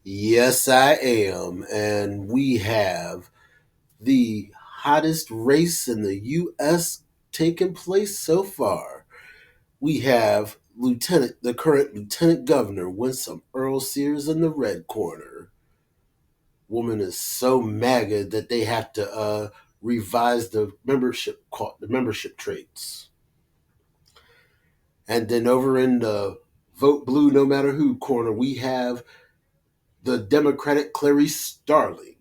Yes, I am. And we have the hottest race in the U.S. taking place so far. We have the current Lieutenant Governor, Winsome Earl Sears, in the red corner. Woman is so MAGA that they have to revise the membership traits. And then over in the vote blue no matter who corner, we have the Democratic Clarice Starling.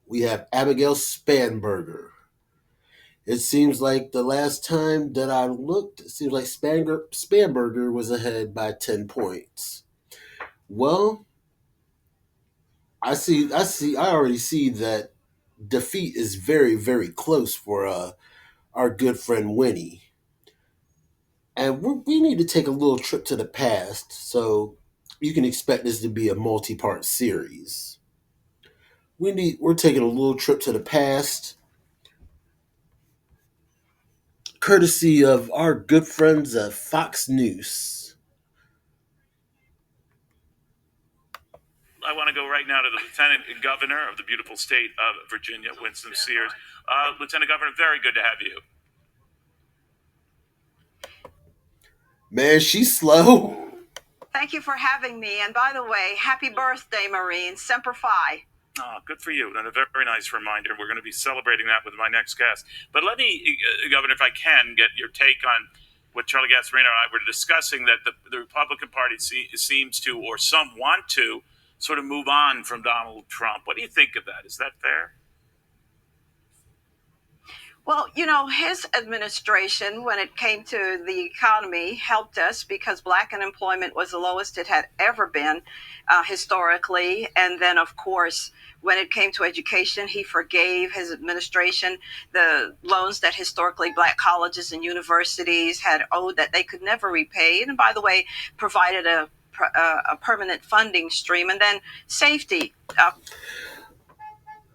We have Abigail Spanberger. It seems like the last time that I looked, it seems like Spanberger was ahead by 10 points. Well, I already see that defeat is very, very close for our good friend Winnie. And we need to take a little trip to the past, so you can expect this to be a multi-part series. We're taking a little trip to the past, courtesy of our good friends at Fox News. I want to go right now to the Lieutenant Governor of the beautiful state of Virginia, Winston Sears. Lieutenant Governor, very good to have you. Man, she's slow. Thank you for having me. And by the way, happy birthday, Marine. Semper Fi. Oh, good for you. And a very nice reminder. We're going to be celebrating that with my next guest. But let me, Governor, if I can, get your take on what Charlie Gasparino and I were discussing, that the Republican Party seems to, or some want to, sort of move on from Donald Trump. What do you think of that? Is that fair? Well, his administration, when it came to the economy, helped us because Black unemployment was the lowest it had ever been historically. And then, of course, when it came to education, he forgave his administration the loans that historically Black colleges and universities had owed that they could never repay. And by the way, provided a permanent funding stream. And then safety.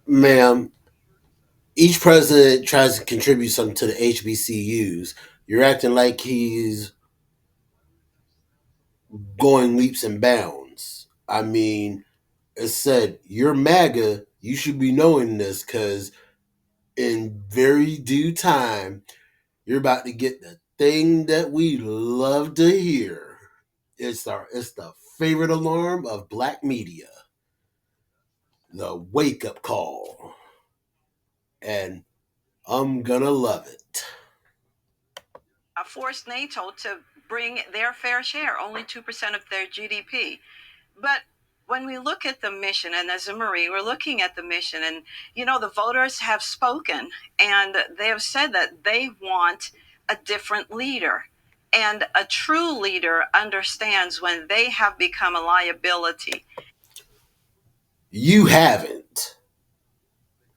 Ma'am, each president tries to contribute something to the HBCUs. You're acting like he's going leaps and bounds. I mean, it said, you're MAGA, you should be knowing this because in very due time, you're about to get the thing that we love to hear. It's the favorite alarm of black media. The wake up call. And I'm gonna love it. Forced NATO to bring their fair share, only 2% of their GDP. But when we look at the mission, and as a Marine, we're looking at the mission, and the voters have spoken, and they have said that they want a different leader. And a true leader understands when they have become a liability. You haven't.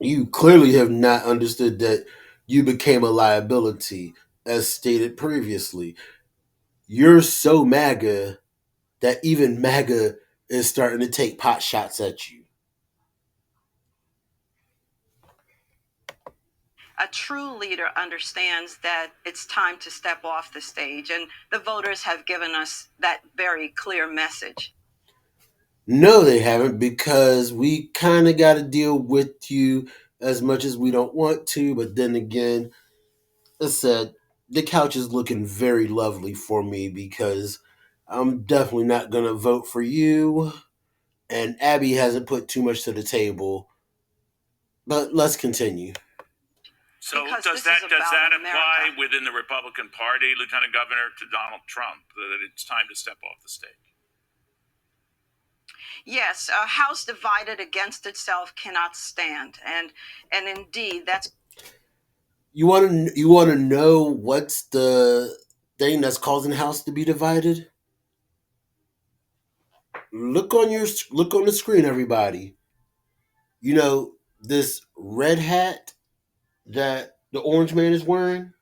You clearly have not understood that you became a liability, as stated previously. You're so MAGA that even MAGA is starting to take pot shots at you. A true leader understands that it's time to step off the stage, and the voters have given us that very clear message. No, they haven't, because we kind of got to deal with you as much as we don't want to. But then again, as I said, the couch is looking very lovely for me because I'm definitely not going to vote for you. And Abby hasn't put too much to the table. But let's continue. So Because does this is that about apply America. within the Republican Party, Lieutenant Governor, to Donald Trump, that it's time to step off the stage? Yes, a house divided against itself cannot stand, and indeed, that's You want to know what's the thing that's causing the house to be divided? Look on the screen, everybody. You know this red hat that the orange man is wearing?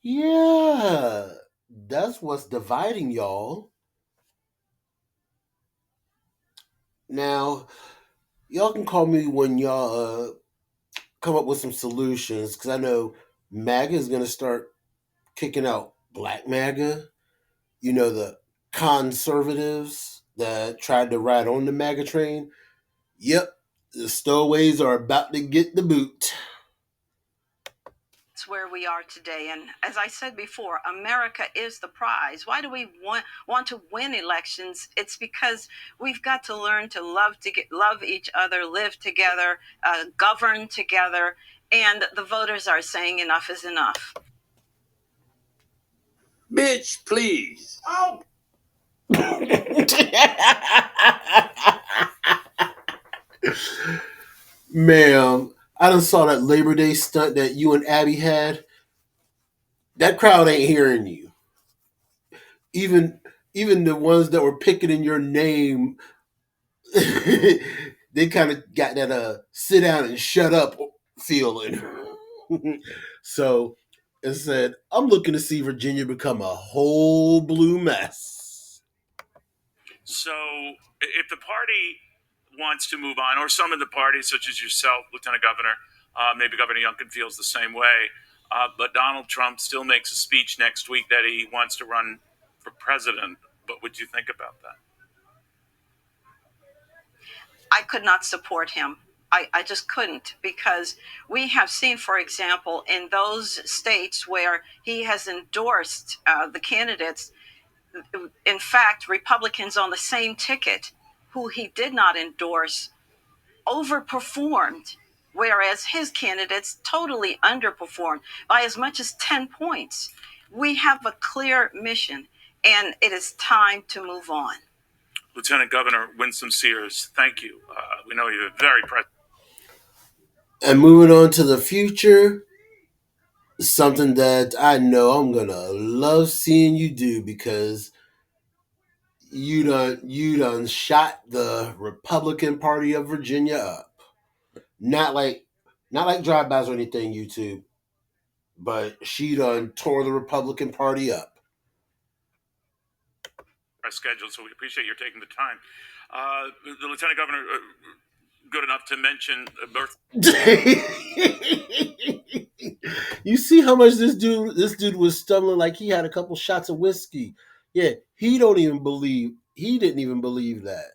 Yeah, that's what's dividing y'all. Now, y'all can call me when y'all come up with some solutions, because I know MAGA is going to start kicking out Black MAGA, the conservatives that tried to ride on the MAGA train. Yep, the stowaways are about to get the boot. It's where we are today. And as I said before, America is the prize. Why do we want to win elections? It's because we've got to learn to love each other, live together, govern together. And the voters are saying enough is enough. Bitch, please. Oh. Ma'am, I done saw that Labor Day stunt that you and Abby had. That crowd ain't hearing you. Even even the ones that were picketing your name, they kind of got that sit down and shut up feeling. So it said, I'm looking to see Virginia become a whole blue mess. So if the party wants to move on, or some of the parties, such as yourself, Lieutenant Governor, maybe Governor Youngkin feels the same way, but Donald Trump still makes a speech next week that he wants to run for president. What would you think about that? I could not support him. I just couldn't, because we have seen, for example, in those states where he has endorsed the candidates, in fact, Republicans on the same ticket who he did not endorse overperformed, whereas his candidates totally underperformed by as much as 10 points. We have a clear mission, and it is time to move on. Lieutenant Governor Winsome Sears, thank you. We know you're very present. And moving on to the future, something that I know I'm gonna love seeing you do, because you done shot the Republican Party of Virginia up. Not like drive-bys or anything, YouTube, but she done tore the Republican Party up. Schedule, so we appreciate your taking the time. The Lieutenant Governor, good enough to mention birth. You see how much this dude was stumbling like he had a couple shots of whiskey. Yeah, he didn't even believe that.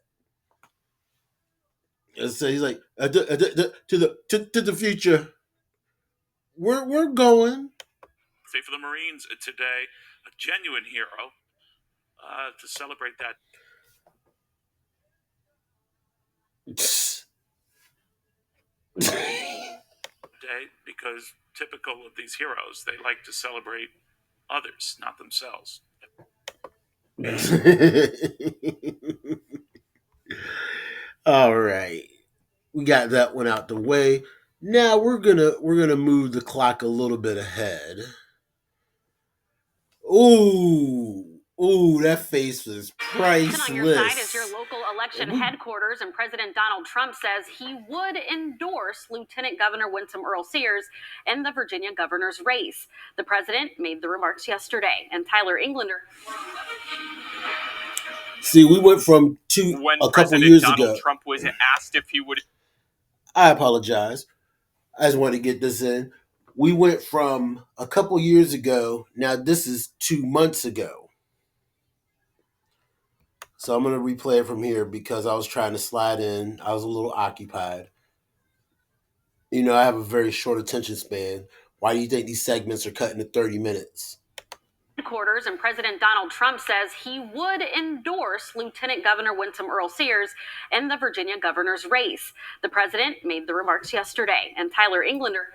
And so he's like, to the future. We're going. Say for the Marines today, a genuine hero, to celebrate that day, because typical of these heroes, they like to celebrate others, not themselves. All right, we got that one out the way. Now we're gonna move the clock a little bit ahead. Ooh, that face was priceless. On your side is your local election headquarters, and President Donald Trump says he would endorse Lieutenant Governor Winsome Sears in the Virginia governor's race. The president made the remarks yesterday, and Tyler Englander. See, we went from a couple years ago. Donald Trump was asked if he would. I apologize. I just want to get this in. We went from a couple years ago. Now this is 2 months ago. So I'm going to replay it from here because I was trying to slide in. I was a little occupied. I have a very short attention span. Why do you think these segments are cut into 30 minutes? Headquarters, and President Donald Trump says he would endorse Lieutenant Governor Winsome Sears in the Virginia governor's race. The president made the remarks yesterday, and Tyler Englander.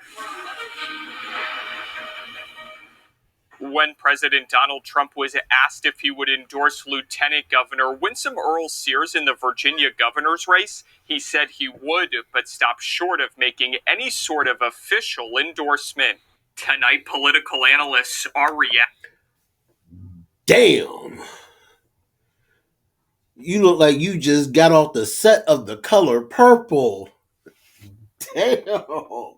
When President Donald Trump was asked if he would endorse Lieutenant Governor Winsome Sears in the Virginia governor's race, he said he would, but stopped short of making any sort of official endorsement. Tonight, political analysts are reacting. Damn. You look like you just got off the set of The Color Purple. Damn.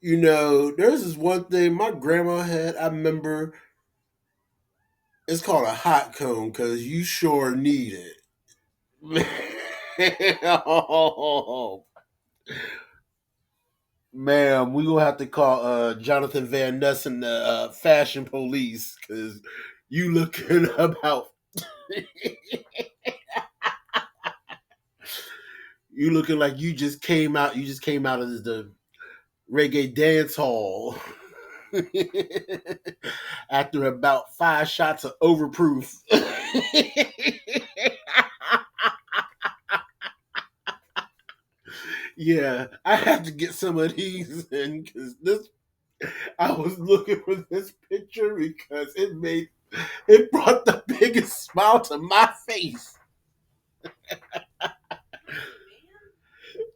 There's this one thing my grandma had. I remember it's called a hot comb because you sure need it. Ma'am, we gonna have to call Jonathan Van Ness and the fashion police because you looking about you looking like you just came out. You just came out of the reggae dance hall after about 5 shots of overproof. Yeah, I have to get some of these in because this. I was looking for this picture because it brought the biggest smile to my face.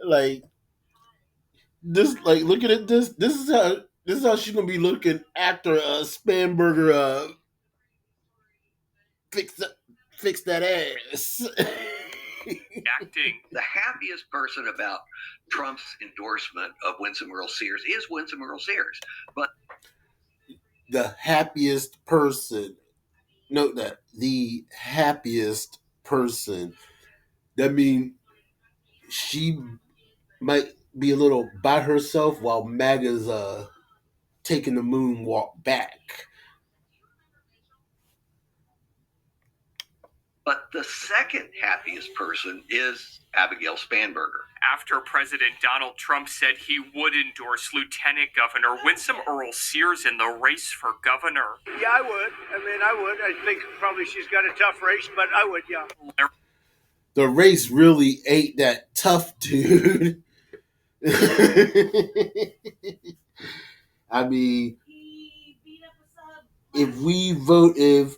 Like this, like looking at this. This is how she's gonna be looking after Spanberger fix that fix that ass. Acting. The happiest person about Trump's endorsement of Winsome Earl Sears is Winsome Earl Sears. But The happiest person. Note that the happiest person. That means she might be a little by herself while MAGA's taking the moonwalk back. But the second happiest person is Abigail Spanberger. After President Donald Trump said he would endorse Lieutenant Governor Winsome Earl Sears in the race for governor. Yeah, I would. I think probably she's got a tough race, but I would, yeah. The race really ain't that tough, dude. I mean, if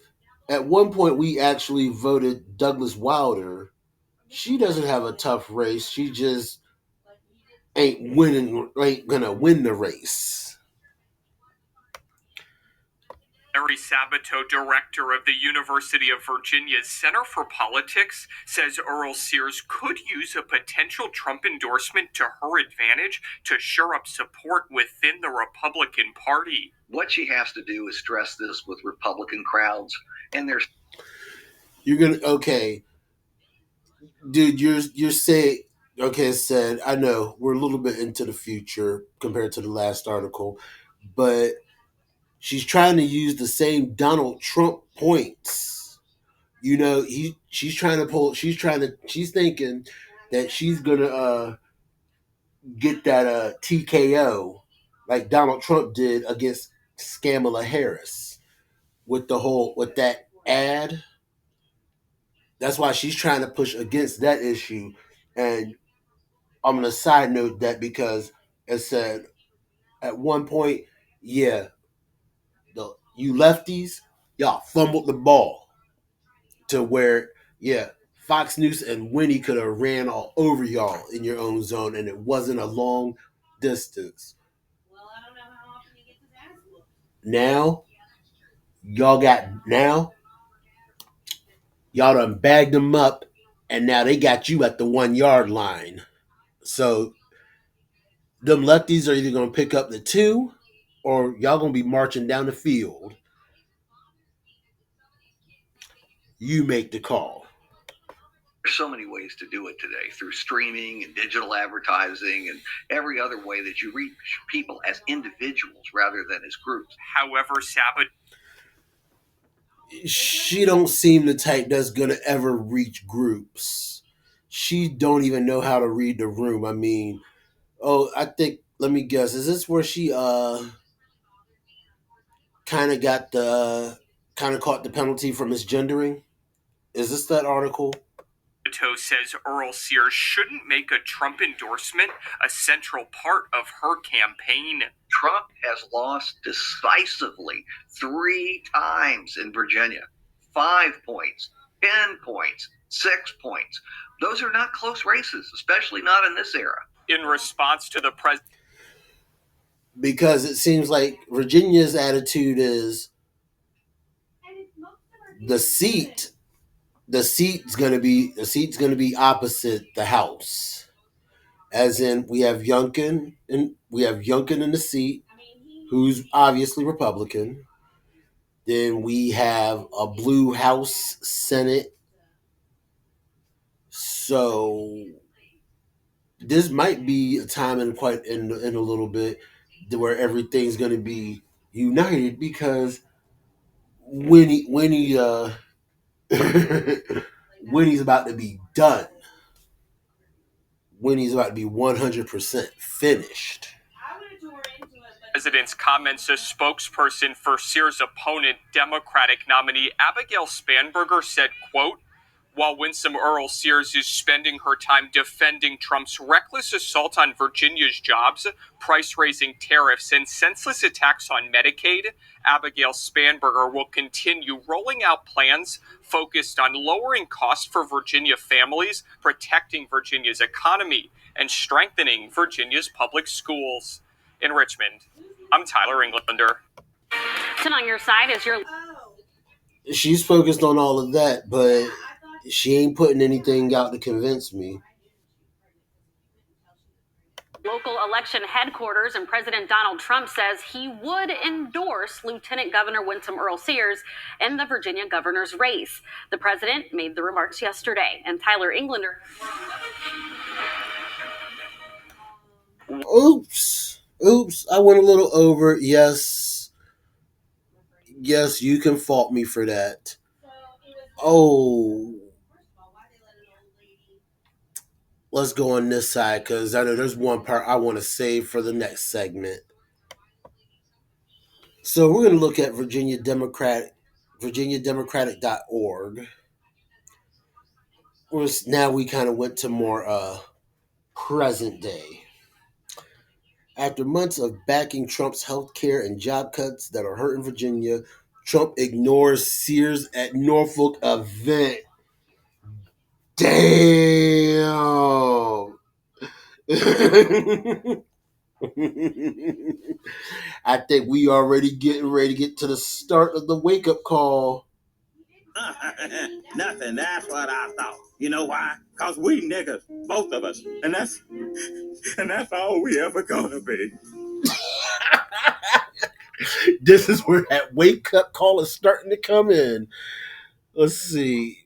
at one point we actually voted Douglas Wilder, she doesn't have a tough race. She just ain't gonna win the race. Larry Sabato, director of the University of Virginia's Center for Politics, says Earl Sears could use a potential Trump endorsement to her advantage to shore up support within the Republican Party. What she has to do is stress this with Republican crowds, and there's Okay, dude. You're saying okay. Said I know we're a little bit into the future compared to the last article, but she's trying to use the same Donald Trump points. You know, she's thinking that she's gonna get that TKO like Donald Trump did against Kamala Harris with that ad. That's why she's trying to push against that issue. And I'm gonna side note that because it said at one point, yeah, you lefties, y'all fumbled the ball to where, yeah, Fox News and Winnie could have ran all over y'all in your own zone, and it wasn't a long distance. Now, now, y'all done bagged them up, and now they got you at the 1 yard line. So, them lefties are either going to pick up the 2, or y'all going to be marching down the field. You make the call. There's so many ways to do it today through streaming and digital advertising and every other way that you reach people as individuals rather than as groups. However, she don't seem the type that's gonna ever reach groups. She don't even know how to read the room. I mean, I think, let me guess, is this where she kind of caught the penalty for misgendering? Is this that article? Sabato says Earl Sears shouldn't make a Trump endorsement a central part of her campaign. Trump has lost decisively 3 times in Virginia. 5 points, 10 points, 6 points. Those are not close races, especially not in this era. In response to the president, because it seems like Virginia's attitude is the seat's gonna be opposite the House. As in, we have Youngkin in the seat, who's obviously Republican. Then we have a blue House Senate. So this might be a time in quite in a little bit where everything's going to be united because Winnie Winnie's about to be done. Winnie's about to be 100% finished. President's comments, a spokesperson for Sears' opponent, Democratic nominee Abigail Spanberger, said, quote, while Winsome Earl Sears is spending her time defending Trump's reckless assault on Virginia's jobs, price-raising tariffs, and senseless attacks on Medicaid, Abigail Spanberger will continue rolling out plans focused on lowering costs for Virginia families, protecting Virginia's economy, and strengthening Virginia's public schools. In Richmond, I'm Tyler Englander. Sit on your side is your She's focused on all of that, but she ain't putting anything out to convince me. local election headquarters, and President Donald Trump says he would endorse Lieutenant Governor Winsome Earl Sears in the Virginia governor's race. The president made the remarks yesterday, and Tyler Englander. Oops, I went a little over. Yes, you can fault me for that. Oh, let's go on this side because I know there's one part I want to save for the next segment. So we're going to look at VirginiaDemocratic.org. Now we kind of went to more present day. After months of backing Trump's health care and job cuts that are hurting Virginia, Trump ignores Sears at Norfolk event. Damn. I think we already getting ready to get to the start of the wake up call. Nothing. That's what I thought. You know why? Cause we niggas, both of us, and that's all we ever gonna be. This is where that wake up call is starting to come in. Let's see.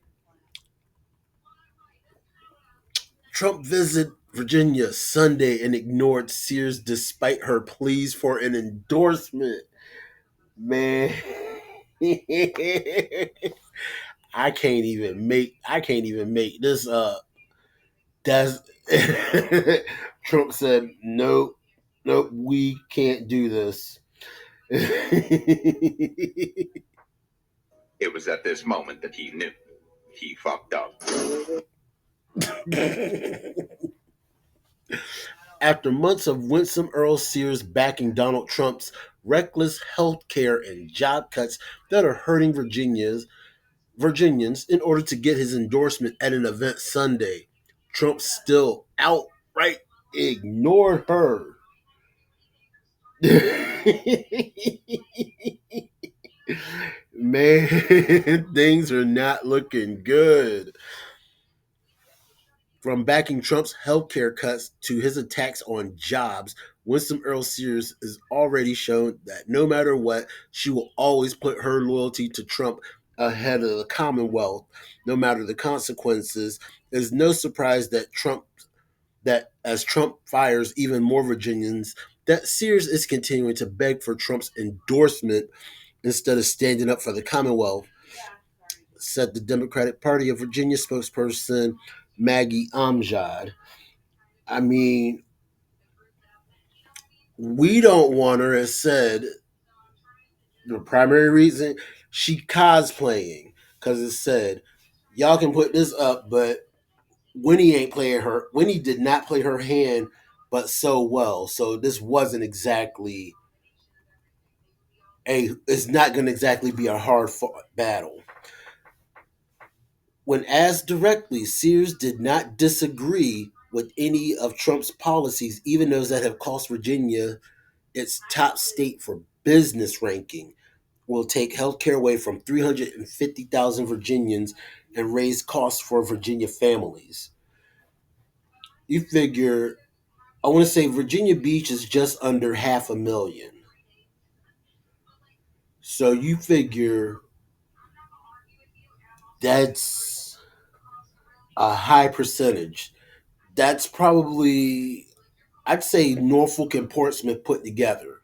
Trump visited Virginia Sunday and ignored Sears despite her pleas for an endorsement. Man, I can't even make this up. That's Trump said, nope, we can't do this. It was at this moment that he knew he fucked up. After months of Winsome Earl Sears backing Donald Trump's reckless health care and job cuts that are hurting Virginians in order to get his endorsement at an event Sunday, Trump still outright ignored her. Man, things are not looking good. From backing Trump's healthcare cuts to his attacks on jobs, Winsome Earl Sears has already shown that no matter what, she will always put her loyalty to Trump ahead of the Commonwealth, no matter the consequences. It's no surprise that as Trump fires even more Virginians, that Sears is continuing to beg for Trump's endorsement instead of standing up for the Commonwealth, said the Democratic Party of Virginia spokesperson Maggie Amjad. I mean, we don't want her, as said, the primary reason she cosplaying, because it said, y'all can put this up, but Winnie did not play her hand but so well. So this wasn't exactly it's not going to exactly be a hard fought battle. When asked directly, Sears did not disagree with any of Trump's policies, even those that have cost Virginia its top state for business ranking. Will take health care away from 350,000 Virginians and raise costs for Virginia families. You figure, I want to say Virginia Beach is just under 500,000. So you figure that's a high percentage. That's probably, I'd say, Norfolk and Portsmouth put together.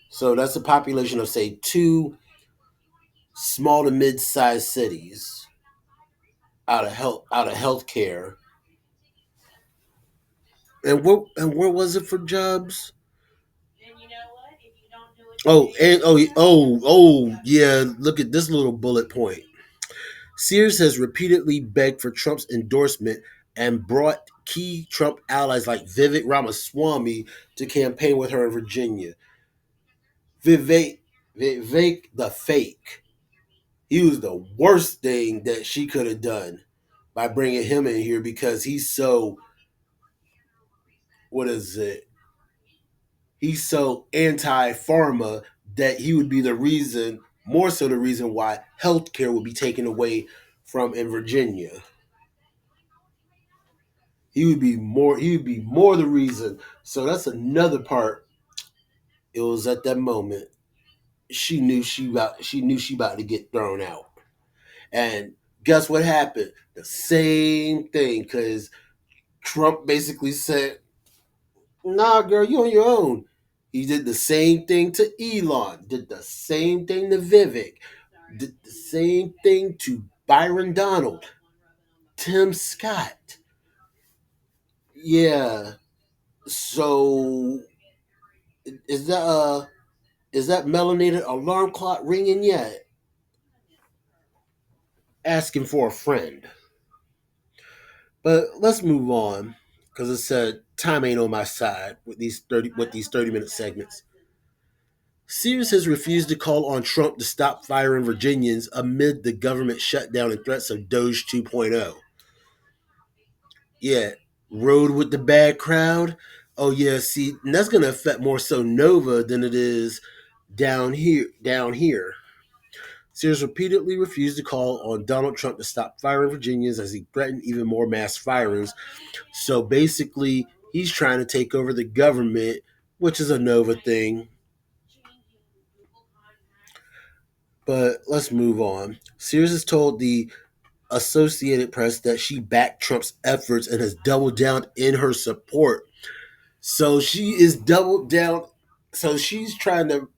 So that's a population of, say, two small to mid-sized cities out of healthcare. And where was it for jobs? Yeah. Look at this little bullet point. Sears has repeatedly begged for Trump's endorsement and brought key Trump allies like Vivek Ramaswamy to campaign with her in Virginia. Vivek the fake. He was the worst thing that she could have done by bringing him in here because he's so, what is it? He's so anti-pharma that he would be the reason, more so the reason why healthcare would be taken away from in Virginia. He would be more the reason. So that's another part. It was at that moment she knew she about to get thrown out. And guess what happened? The same thing, because Trump basically said, "Nah, girl, you on your own." He did the same thing to Elon, did the same thing to Vivek, did the same thing to Byron Donald, Tim Scott. Yeah. So is that melanated alarm clock ringing yet? Asking for a friend. But let's move on, because it said time ain't on my side with these 30-minute segments. Sears has refused to call on Trump to stop firing Virginians amid the government shutdown and threats of Doge 2.0. Yeah, rode with the bad crowd. Oh yeah, see, and that's gonna affect more so Nova than it is down here. Down here, Sears repeatedly refused to call on Donald Trump to stop firing Virginians as he threatened even more mass firings. So basically, he's trying to take over the government, which is a Nova thing. But let's move on. Sears has told the Associated Press that she backed Trump's efforts and has doubled down in her support. So she is doubled down. So she's trying to,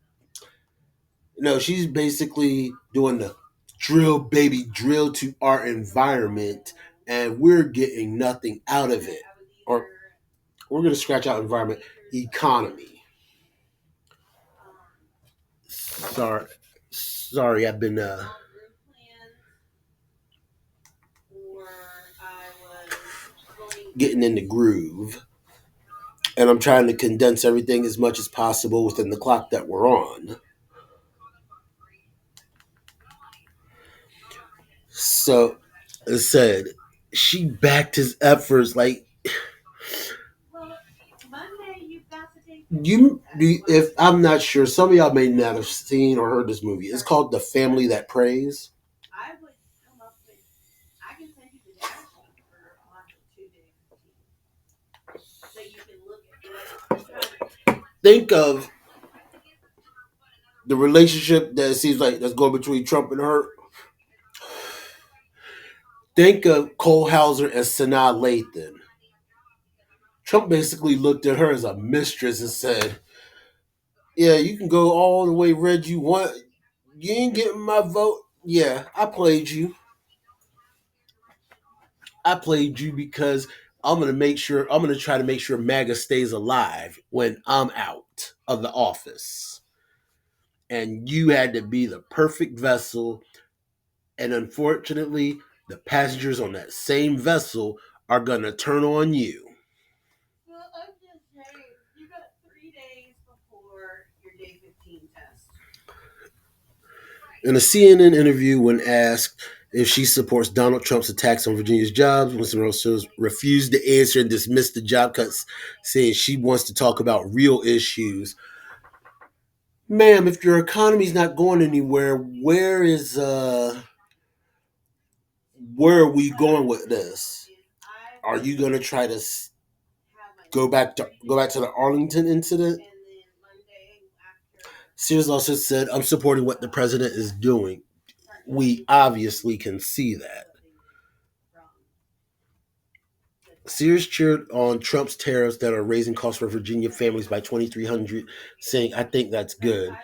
she's basically doing the drill, baby, drill to our environment, and we're getting nothing out of it. Or we're going to scratch out environment, economy. Sorry, I've been getting in the groove, and I'm trying to condense everything as much as possible within the clock that we're on. So, as said, she backed his efforts. Like, if I'm not sure, some of y'all may not have seen or heard this movie. It's called The Family That Prays. Think of the relationship that it seems like that's going between Trump and her. Think of Cole Hauser and Sanaa Lathan. Trump basically looked at her as a mistress and said, "Yeah, you can go all the way red you want. You ain't getting my vote. Yeah, I played you. I played you because I'm gonna try to make sure MAGA stays alive when I'm out of the office. And you had to be the perfect vessel. And unfortunately, the passengers on that same vessel are gonna turn on you." In a CNN interview, when asked if she supports Donald Trump's attacks on Virginia's jobs, Winston Rose refused to answer and dismissed the job cuts, saying she wants to talk about real issues. Ma'am, if your economy's not going anywhere, where are we going with this? Are you going to try to go back to the Arlington incident? Sears also said, "I'm supporting what the president is doing." We obviously can see that. Sears cheered on Trump's tariffs that are raising costs for Virginia families by 2,300, saying, "I think that's good."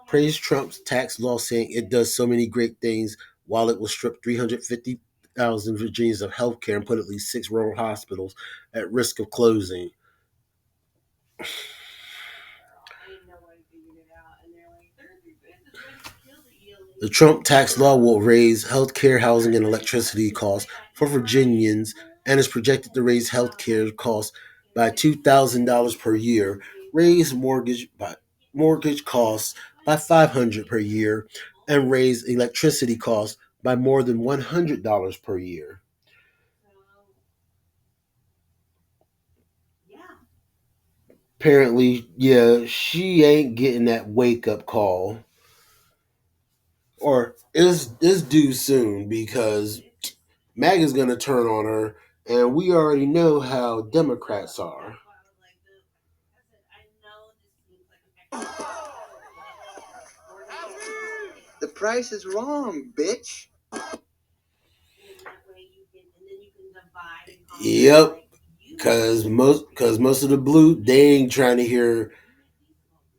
Praised Trump's tax law, saying it does so many great things, while it will strip 350,000 Virginians of health care and put at least 6 rural hospitals at risk of closing. The Trump tax law will raise health care, housing, and electricity costs for Virginians and is projected to raise health care costs by $2,000 per year, raise mortgage costs by $500 per year, and raise electricity costs by more than $100 per year. Apparently, yeah, she ain't getting that wake up call, or is due soon, because MAGA's going to turn on her, and we already know how Democrats are. The price is wrong, bitch. Yep, because most of the blue, they ain't trying to hear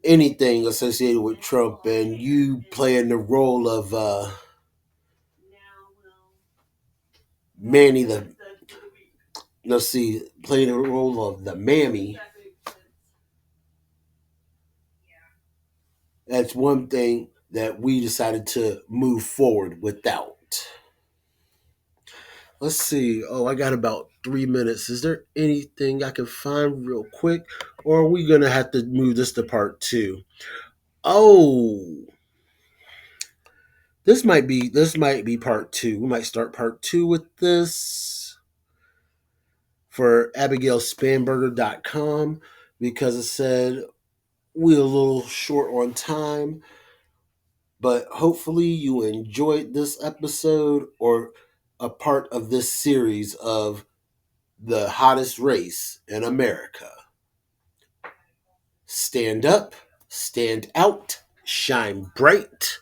anything associated with Trump, and you playing the role of Manny the playing the role of the mammy. That's one thing that we decided to move forward without. Let's see. Oh, I got about 3 minutes. Is there anything I can find real quick? Or are we gonna have to move this to part 2? Oh, this might be part 2. We might start part 2 with this for AbigailSpanberger.com, because it said we're a little short on time. But hopefully you enjoyed this episode, or a part of this series of the hottest race in America. Stand up, stand out, shine bright.